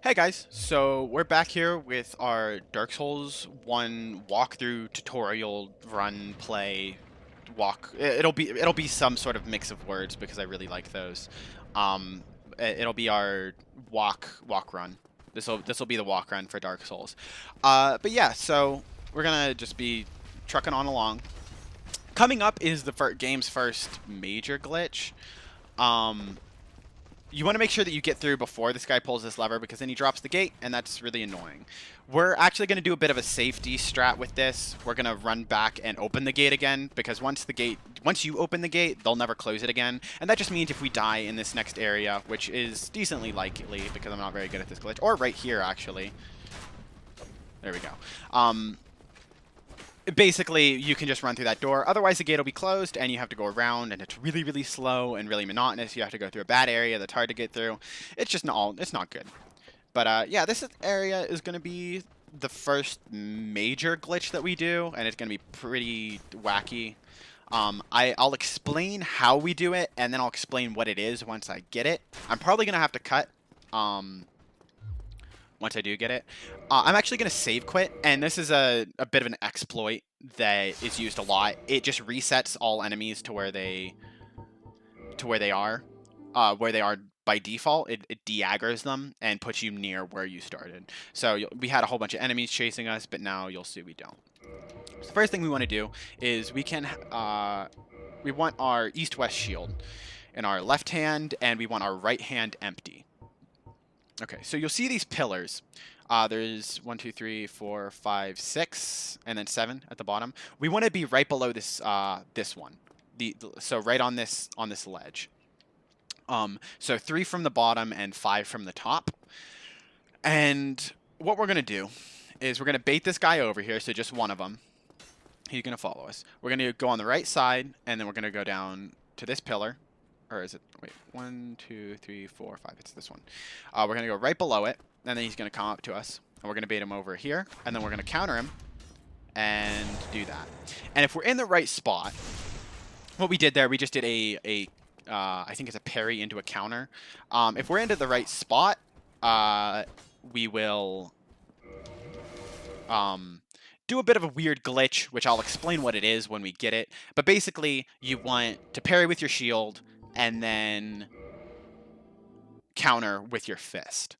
Hey guys, so we're back here with our Dark Souls 1 walkthrough tutorial run play walk. It'll be some sort of mix of words because I really like those. Um, it'll be our walk run. This will be the walk run for Dark Souls. But yeah, so we're gonna just be trucking on along. Coming up is the game's first major glitch. Um, you want to make sure that you get through before this guy pulls this lever because then he drops the gate and that's really annoying. We're actually going to do a bit of a safety strat with this. We're going to run back and open the gate again because once you open the gate, they'll never close it again. And that just means if we die in this next area, which is decently likely because I'm not very good at this glitch, or right here actually. There we go. Basically, you can just run through that door. Otherwise, the gate will be closed, and you have to go around, and it's really, really slow and really monotonous. You have to go through a bad area that's hard to get through. It's not good. But yeah, area is going to be the first major glitch that we do, and it's going to be pretty wacky. I'll explain how we do it, and then I'll explain what it is once I get it. I'm probably going to have to cut. Once I do get it. I'm actually going to save quit, and this is a bit of an exploit that is used a lot. It just resets all enemies to where they are, by default. It de-aggroes them and puts you near where you started. So we had a whole bunch of enemies chasing us, but now you'll see we don't. So the first thing we want to do is we want our east-west shield in our left hand, and we want our right hand empty. Okay, so you'll see these pillars. There's 1, 2, 3, 4, 5, 6, and then 7 at the bottom. We want to be right below this this one. So right on this ledge. So 3 from the bottom and 5 from the top. And what we're gonna do is we're gonna bait this guy over here. So just one of them. He's gonna follow us. We're gonna go on the right side, and then we're gonna go down to this pillar. Or is it, wait, 1, 2, 3, 4, 5, it's this one. We're going to go right below it, and then he's going to come up to us. And we're going to bait him over here, and then we're going to counter him and do that. And if we're in the right spot, what we did there, we just did I think it's a parry into a counter. If we're into the right spot, we will do a bit of a weird glitch, which I'll explain what it is when we get it. But basically, you want to parry with your shield, and then counter with your fist.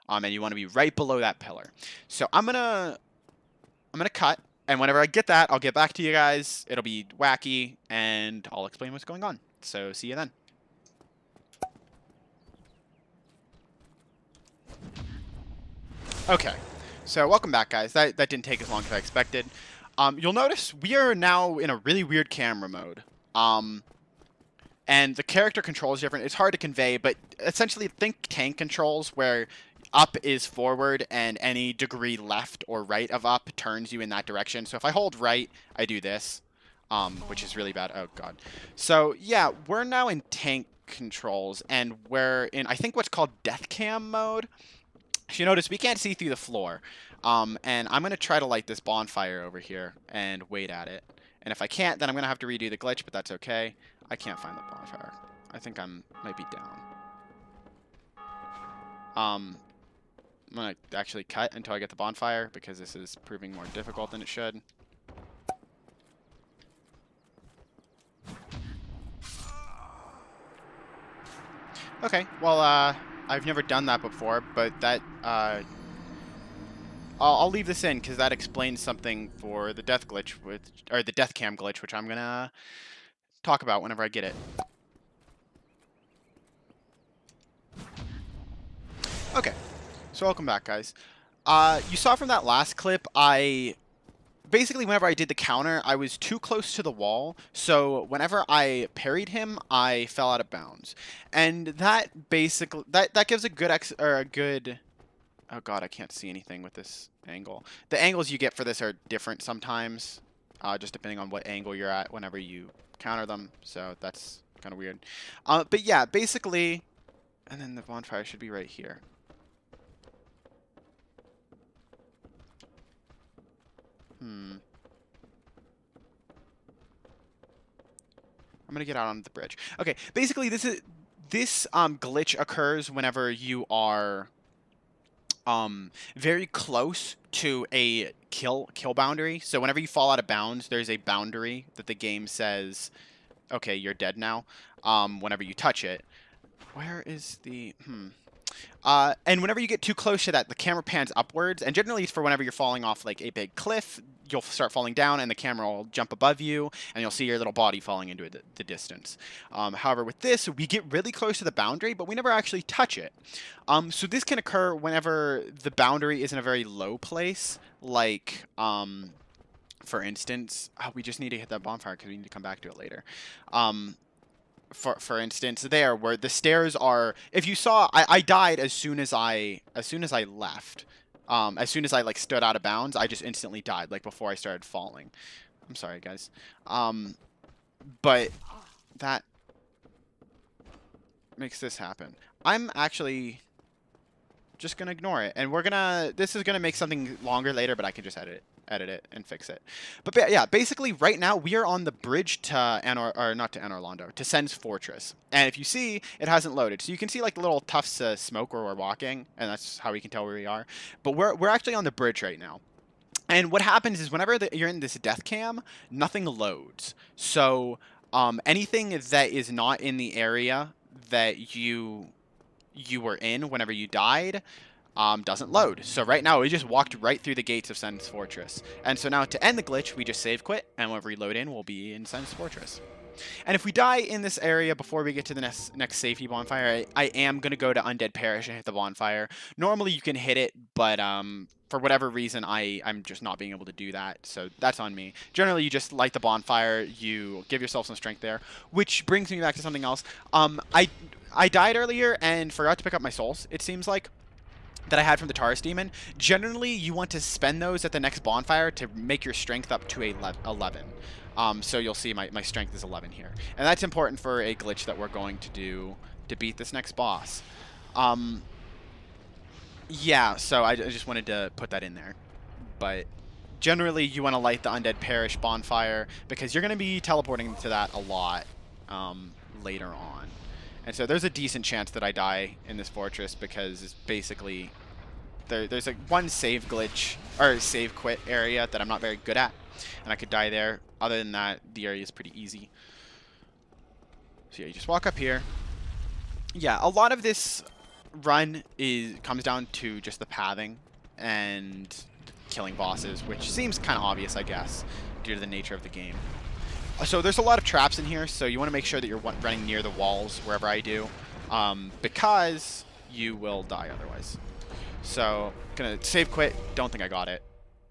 And you want to be right below that pillar. So I'm gonna cut, and whenever I get that, I'll get back to you guys. It'll be wacky, and I'll explain what's going on. So see you then. Okay, so welcome back, guys. That didn't take as long as I expected. You'll notice we are now in a really weird camera mode. And the character control is different. It's hard to convey, but essentially think tank controls where up is forward and any degree left or right of up turns you in that direction. So if I hold right, I do this, which is really bad. Oh, God. So, yeah, we're now in tank controls, and we're in, I think, what's called death cam mode. So you notice we can't see through the floor. And I'm going to try to light this bonfire over here and wait at it. And if I can't, then I'm going to have to redo the glitch, but that's okay. I can't find the bonfire. I think might be down. I'm going to actually cut until I get the bonfire because this is proving more difficult than it should. Okay, well, I've never done that before, but that, I'll leave this in because that explains something for the death glitch, or the death cam glitch, which I'm going to talk about whenever I get it. Okay, so welcome back, guys. You saw from that last clip, basically whenever I did the counter, I was too close to the wall, so whenever I parried him, I fell out of bounds. And that basically, that gives a good, oh god, I can't see anything with this angle. The angles you get for this are different sometimes, just depending on what angle you're at whenever you counter them, so that's kind of weird. But yeah, basically, and then the bonfire should be right here. I'm gonna get out on the bridge. Okay, basically this glitch occurs whenever you are very close to a kill boundary. So whenever you fall out of bounds, there's a boundary that the game says, okay, you're dead now. Whenever you touch it. Where is the... and whenever you get too close to that, the camera pans upwards. And generally, for whenever you're falling off like a big cliff, you'll start falling down, and the camera will jump above you, and you'll see your little body falling into the distance. However, with this, we get really close to the boundary, but we never actually touch it. So this can occur whenever the boundary is in a very low place, like... for instance, we just need to hit that bonfire because we need to come back to it later. For instance, there where the stairs are. If you saw, I died as soon as I left. As soon as I like stood out of bounds, I just instantly died, like before I started falling. I'm sorry, guys. But that makes this happen. I'm actually just gonna ignore it, and this is gonna make something longer later, but I can just edit it and fix it. But yeah, basically right now we are on the bridge to not to Anor Londo, to Sen's Fortress. And if you see, it hasn't loaded. So you can see like the little tufts of smoke where we're walking, and that's how we can tell where we are. But we're actually on the bridge right now. And what happens is whenever you're in this death cam, nothing loads. So anything that is not in the area that you were in whenever you died doesn't load. So right now we just walked right through the gates of Sen's Fortress. And so now to end the glitch, we just save quit, and whenever we load in, we'll be in Sen's Fortress. And if we die in this area before we get to the next safety bonfire, I am going to go to Undead Parish and hit the bonfire. Normally you can hit it, but for whatever reason, I'm just not being able to do that. So that's on me. Generally, you just light the bonfire, you give yourself some strength there, which brings me back to something else. I died earlier and forgot to pick up my souls, it seems like, that I had from the Taurus Demon. Generally, you want to spend those at the next bonfire to make your strength up to 11. So you'll see my strength is 11 here. And that's important for a glitch that we're going to do to beat this next boss. Yeah, so I just wanted to put that in there. But generally, you want to light the Undead Parish bonfire because you're going to be teleporting to that a lot later on. And so there's a decent chance that I die in this fortress because it's basically there's like one save glitch or save quit area that I'm not very good at, and I could die there. Other than that, the area is pretty easy. So yeah, you just walk up here. Yeah, a lot of this run comes down to just the pathing and killing bosses, which seems kind of obvious, I guess, due to the nature of the game. So there's a lot of traps in here, so you want to make sure that you're running near the walls wherever I do, because you will die otherwise. So, gonna save quit. Don't think I got it.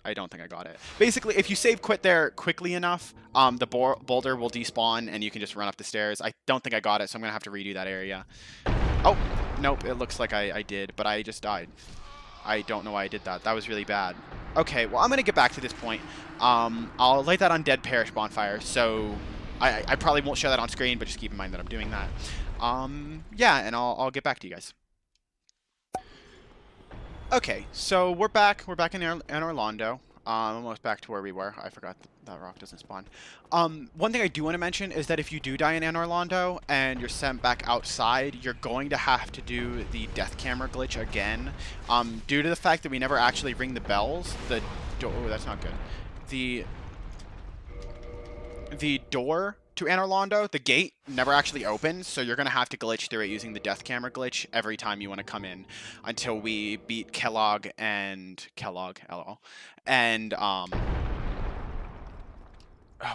I don't think I got it. Basically, if you save quit there quickly enough, the boulder will despawn and you can just run up the stairs. I don't think I got it, so I'm gonna have to redo that area. Oh, nope, it looks like I did, but I just died. I don't know why I did that. That was really bad. Okay, well, I'm going to get back to this point. I'll light that Undead Parish bonfire, so I probably won't show that on screen, but just keep in mind that I'm doing that. Yeah, and I'll get back to you guys. Okay, so we're back. We're back in Anor Londo. Almost back to where we were. I forgot that rock doesn't spawn. One thing I do want to mention is that if you do die in Anor Londo and you're sent back outside, you're going to have to do the death camera glitch again. Due to the fact that we never actually ring the bells, oh, that's not good. The door to Anor Londo, the gate, never actually opens, so you're going to have to glitch through it using the death camera glitch every time you want to come in until we beat Kellogg, LOL. And,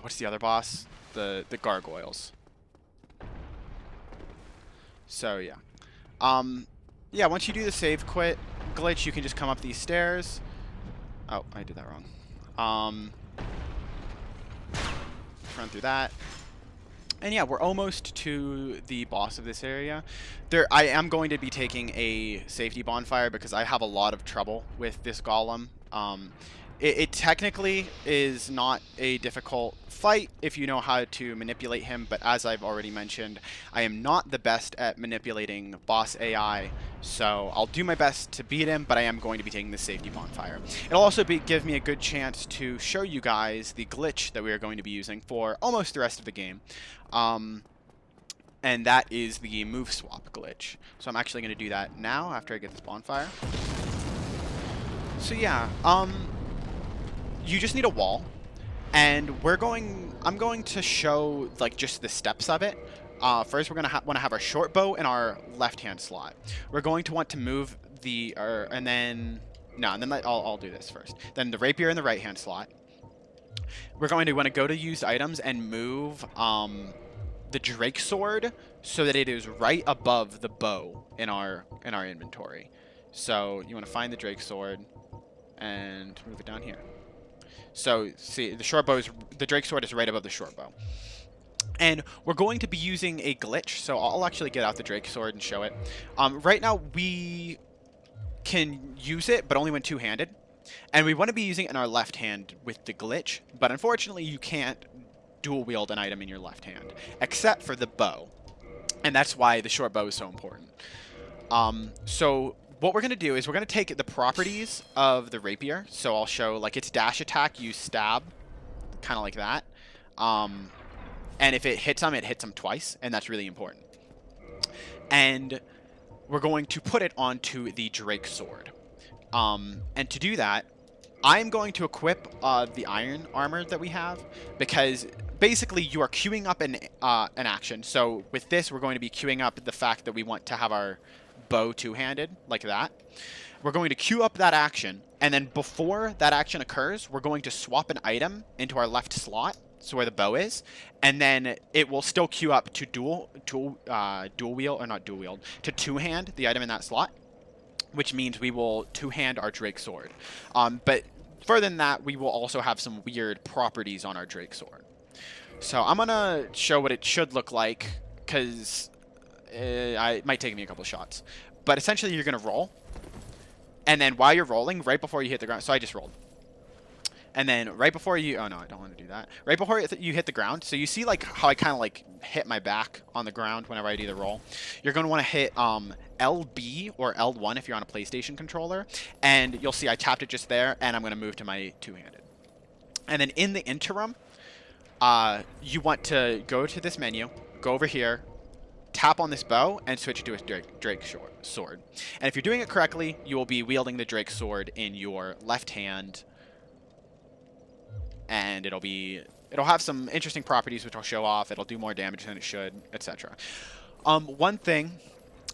what's the other boss? The gargoyles. So, yeah. Yeah, once you do the save quit glitch, you can just come up these stairs. Oh, I did that wrong. Run through that. And yeah, we're almost to the boss of this area. I am going to be taking a safety bonfire because I have a lot of trouble with this golem. It technically is not a difficult fight if you know how to manipulate him, but as I've already mentioned, I am not the best at manipulating boss AI, so I'll do my best to beat him, but I am going to be taking the safety bonfire. It'll also give me a good chance to show you guys the glitch that we are going to be using for almost the rest of the game. And that is the move swap glitch. So I'm actually going to do that now after I get this bonfire. So yeah, you just need a wall, and I'm going to show like just the steps of it. First, we're gonna want to have our short bow in our left-hand slot. We're going to want to move the, and then no, and then I'll do this first. Then the rapier in the right-hand slot. We're going to want to go to used items and move the Drake sword so that it is right above the bow in our inventory. So you want to find the Drake sword and move it down here. So see, the Drake sword is right above the short bow. And we're going to be using a glitch, so I'll actually get out the Drake sword and show it. Right now we can use it, but only when two-handed. And we want to be using it in our left hand with the glitch, but unfortunately you can't dual wield an item in your left hand, except for the bow. And that's why the short bow is so important. So what we're going to do is we're going to take the properties of the rapier. So I'll show like its dash attack, use stab, kind of like that. And if it hits them twice, and that's really important. And we're going to put it onto the Drake sword. And to do that, I'm going to equip the iron armor that we have, because basically you are queuing up an action. So with this, we're going to be queuing up the fact that we want to have our bow two-handed, like that. We're going to queue up that action, and then before that action occurs, we're going to swap an item into our left slot, so where the bow is, and then it will still queue up to to two-hand the item in that slot, which means we will two-hand our Drake sword. But further than that, we will also have some weird properties on our Drake sword. So I'm going to show what it should look like, because it might take me a couple of shots. But essentially, you're going to roll. And then while you're rolling, right before you hit the ground... So I just rolled. And then right before you... Oh, no, I don't want to do that. Right before you hit the ground, so you see like how I kind of like hit my back on the ground whenever I do the roll. You're going to want to hit LB or L1 if you're on a PlayStation controller. And you'll see I tapped it just there, and I'm going to move to my two-handed. And then in the interim, you want to go to this menu, go over here, tap on this bow, and switch it to a Drake sword. And if you're doing it correctly, you will be wielding the Drake sword in your left hand, and it'll have some interesting properties which I'll show off. It'll do more damage than it should, etc. One thing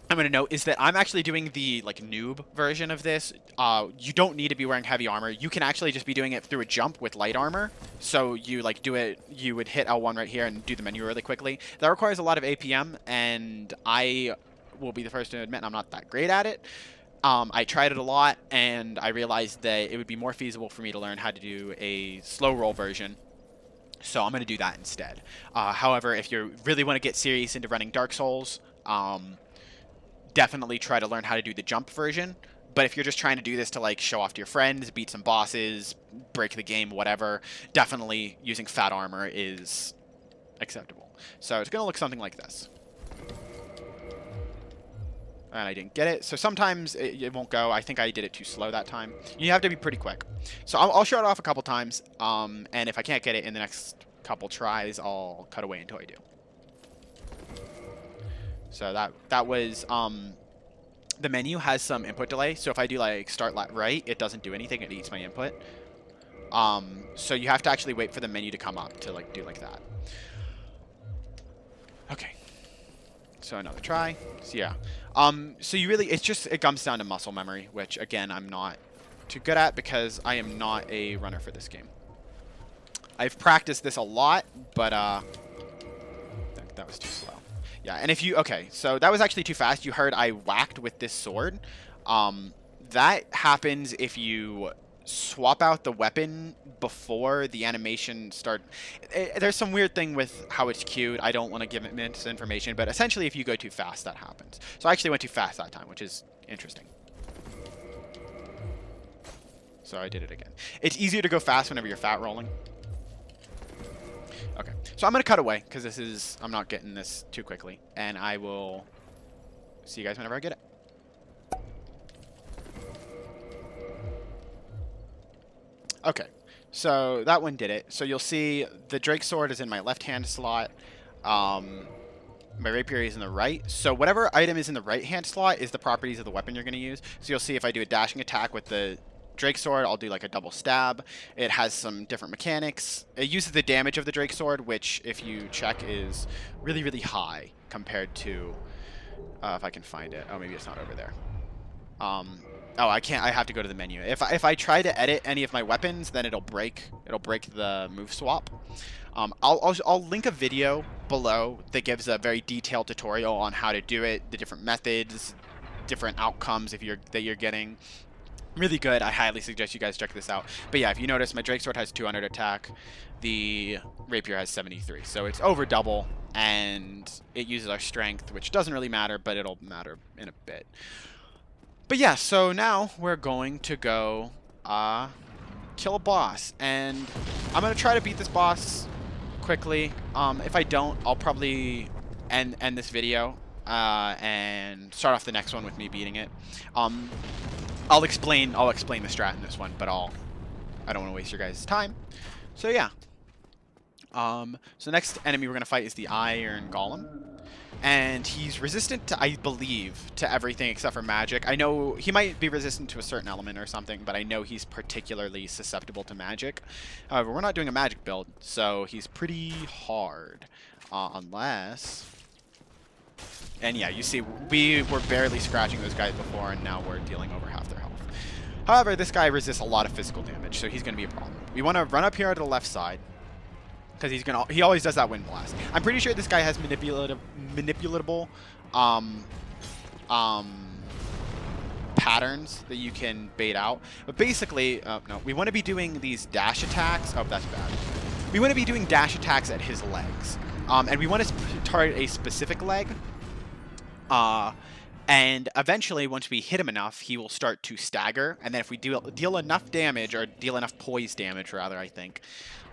I'm going to note is that I'm actually doing the like noob version of this. You don't need to be wearing heavy armor. You can actually just be doing it through a jump with light armor. So you like do it, you would hit L1 right here and do the menu really quickly. That requires a lot of APM, and I will be the first to admit I'm not that great at it. I tried it a lot, and I realized that it would be more feasible for me to learn how to do a slow roll version. So I'm going to do that instead. However, if you really want to get serious into running Dark Souls, definitely try to learn how to do the jump version. But if you're just trying to do this to like show off to your friends, beat some bosses, break the game, whatever, definitely using fat armor is acceptable. So it's going to look something like this. And I didn't get it. So sometimes it won't go. I think I did it too slow that time. You have to be pretty quick. So I'll show it off a couple times. And if I can't get it in the next couple tries, I'll cut away until I do. So that was... the menu has some input delay. So if I do like start right, it doesn't do anything. It eats my input. So you have to actually wait for the menu to come up to like do like that. Okay. So another try. So yeah. So you really, it comes down to muscle memory, which again, I'm not too good at because I am not a runner for this game. I've practiced this a lot, but that was too slow. Yeah, and if you, okay, so that was actually too fast. You heard I whacked with this sword. That happens if you swap out the weapon before the animation starts. There's some weird thing with how it's queued. I don't want to give it misinformation, but essentially if you go too fast, that happens. So I actually went too fast that time, which is interesting. So I did it again. It's easier to go fast whenever you're fat rolling. Okay, so I'm going to cut away because I'm not getting this too quickly. And I will see you guys whenever I get it. Okay, so that one did it. So you'll see the Drake sword is in my left-hand slot. My rapier is in the right. So whatever item is in the right-hand slot is the properties of the weapon you're going to use. So you'll see if I do a dashing attack with the Drake Sword, I'll do like a double stab. It has some different mechanics. It uses the damage of the Drake Sword, which, if you check, is really, really high compared to... if I can find it. Oh, maybe it's not over there. Oh, I can't. I have to go to the menu. If I try to edit any of my weapons, then it'll break the move swap. I'll link a video below that gives a very detailed tutorial on how to do it, the different methods, different outcomes that you're getting. Really good. I highly suggest you guys check this out. But yeah, if you notice, my Drake Sword has 200 attack. The Rapier has 73. So it's over double, and it uses our strength, which doesn't really matter, but it'll matter in a bit. But yeah, so now we're going to go kill a boss. And I'm going to try to beat this boss quickly. If I don't, I'll probably end this video and start off the next one with me beating it. I'll explain the strat in this one, but I don't want to waste your guys' time. So yeah. So the next enemy we're gonna fight is the Iron Golem, and he's resistant to, I believe, to everything except for magic. I know he might be resistant to a certain element or something, but I know he's particularly susceptible to magic. However, we're not doing a magic build, so he's pretty hard, unless. And yeah, you see, we were barely scratching those guys before, and now we're dealing over half their health. However, this guy resists a lot of physical damage, so he's going to be a problem. We want to run up here to the left side, because he always does that wind blast. I'm pretty sure this guy has manipulatable patterns that you can bait out. But basically, no, we want to be doing these dash attacks. Oh, that's bad. We want to be doing dash attacks at his legs, and we want to target a specific leg. And eventually, once we hit him enough, he will start to stagger. And then if we deal enough damage, or deal enough poise damage, rather, I think,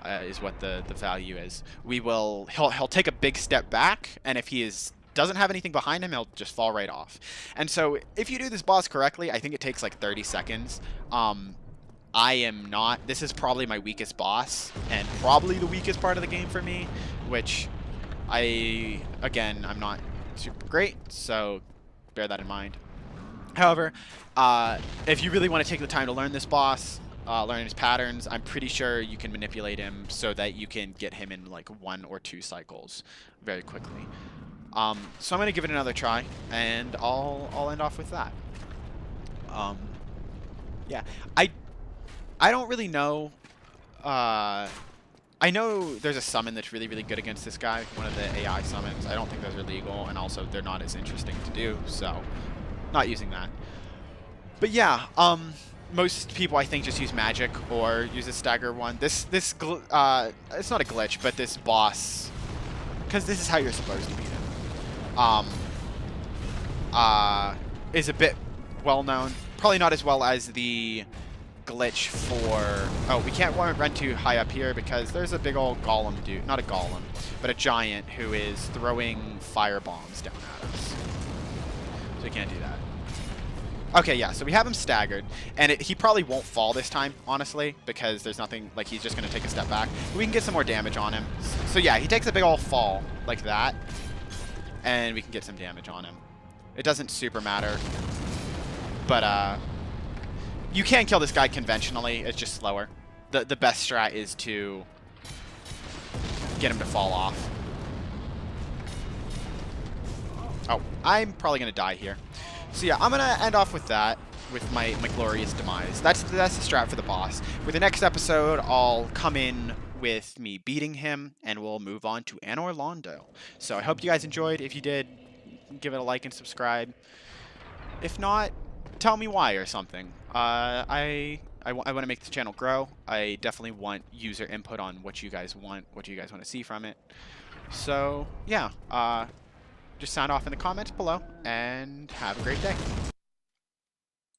is what the value is, he'll take a big step back. And if he doesn't have anything behind him, he'll just fall right off. And so if you do this boss correctly, I think it takes like 30 seconds. This is probably my weakest boss, and probably the weakest part of the game for me, which I'm not super great, so bear that in mind. However, if you really want to take the time to learn this boss, learn his patterns, I'm pretty sure you can manipulate him so that you can get him in like 1 or 2 cycles very quickly. So I'm going to give it another try, and I'll end off with that. Yeah, I don't really know. I know there's a summon that's really, really good against this guy, one of the AI summons. I don't think those are legal, and also they're not as interesting to do, so not using that. But yeah, most people I think just use magic or use a stagger one. It's not a glitch, but this boss, because this is how you're supposed to beat him, is a bit well known. Probably not as well as the glitch for... Oh, we can't run too high up here because there's a big old golem dude. Not a golem, but a giant who is throwing fire bombs down at us. So we can't do that. Okay, yeah, so we have him staggered, and he probably won't fall this time, honestly, because there's nothing, like, he's just going to take a step back. But we can get some more damage on him. So yeah, he takes a big old fall like that, and we can get some damage on him. It doesn't super matter, but you can kill this guy conventionally. It's just slower. The best strat is to get him to fall off. Oh, I'm probably going to die here. So yeah, I'm going to end off with that, with my glorious demise. That's the strat for the boss. For the next episode, I'll come in with me beating him, and we'll move on to Anor Londo. So I hope you guys enjoyed. If you did, give it a like and subscribe. If not, tell me why or something. I want to make this channel grow. I definitely want user input on what you guys want to see from it. So yeah, just sound off in the comments below, and have a great day.